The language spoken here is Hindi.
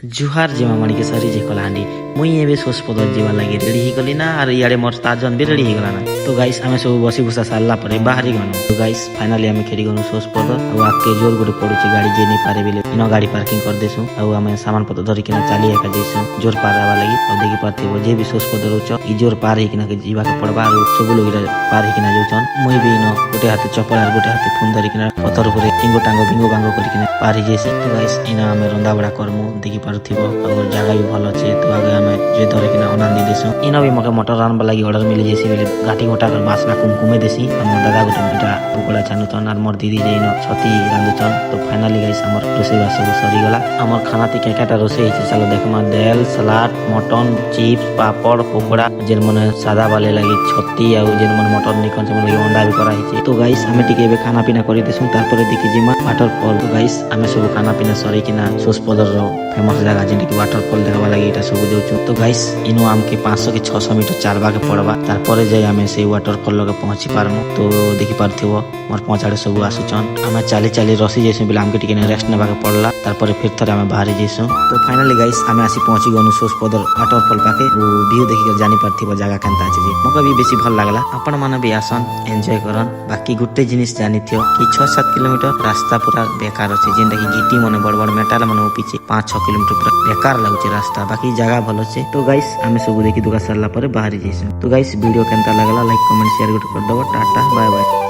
जुहार जीवा मणिके सरी जे कलाहांडी मुई एबे सोचपदर जीवा लगी रेडी ही गली ना और इयाडे मोर ताजन भी रेडी ही गला ना। तो गाइस आमे सब बसी बुसा सारला परे बाहरी गनु। तो गाइस फाइनली आमे खेरी गनु सोचपदर और आके जोर गुटे पडुची गाड़ी जे नहीं पारे बेले इनो गाड़ी पार्किंग कर देसु और आमे सामान पत्र धरि किना चाली एका जैसु जोर पार आवा लगी। और देखि पारथिबो जे भी सोचपदर उच इ जोर पार ही किना के जीवा के पड़बा और सब लोग इरा पार ही किना जाउछन। मुई भी इनो गुटे हाथे चपल और गुटे हाथे फोन धरि किना पत्थर ऊपर टिंगो टांगो बिंगो बांगो करि किना पार ही जैसी। तो गाइस इना आमे रंदा बड़ा करमु देखि पारथिबो और जगह भी भल अच्छे। तो आगे आमे जे धरे किना अनांदी देसु इना भी मके मटर रान वाला ऑर्डर मिले जैसी बेले गाठी गोटा कर बासना कुमकुमे देसी हम दादा गुटे बिटा कुकुड़ा छानुचन और मोर दीदी जे इनो छती रांधुचन। तो फाइनली गाइस हमर रोसई बास सब सरी गला। हमर खाना ती केकाटा रोसई हिचे चलो देखमा दाल सलाद मटन चिप्स पापड़ पकोड़ा जेन मने सादा वाले लगी छती आ जेन मने मटन निकन से मने अंडा भी करा हिचे। तो गाइस हमें टिके बे खाना पीना करी देसु तारपरे देखि जिमा वाटरफॉल। तो गाइस हमें सब खाना पीना सरी किना सोसपदर रो फेमस जगह जेन कि वाटरफॉल देखबा लागि एटा सब जाउछु। तो गाइस इनो आम के 500 के 600 मीटर चालबा के पड़बा तारपरे जाय हमें से वाटरफॉल लगे पहुंची पारमु। तो देखि पारथिबो मोर पहुंचाड़े सब आसुचन हमें चाली चाली रसी जैसे बिला हमके टिके रेस्ट नेबा के पड़ला तारपरे फिर थरे हमें बाहरी जैसु। तो फाइनली गाइस हमें आसी पहुंची गनु सोसपदर वाटरफॉल पाके वो व्यू देखि के जानि पारथिबो जगह केनता अछि जे मके भी बेसी भल लागला। आपण माने भी आसन एन्जॉय करन। बाकी गुटे जिनिस जानिथियो कि 6-7 किलोमीटर रास्ता पूरा बेकार अछि जेंटा कि गिटी मने बड़ बड़ मेटाल मने पीछे 5-6 किलोमीटर पूरा बेकार लागुचे रास्ता बाकी जगह भल अछि। तो गाइस हमें सब देखि दुका सरला परे बाहरी जैसु। तो गाइस वीडियो केनता लागला लाइक कमेंट शेयर कर दबो टाटा बाय बाय।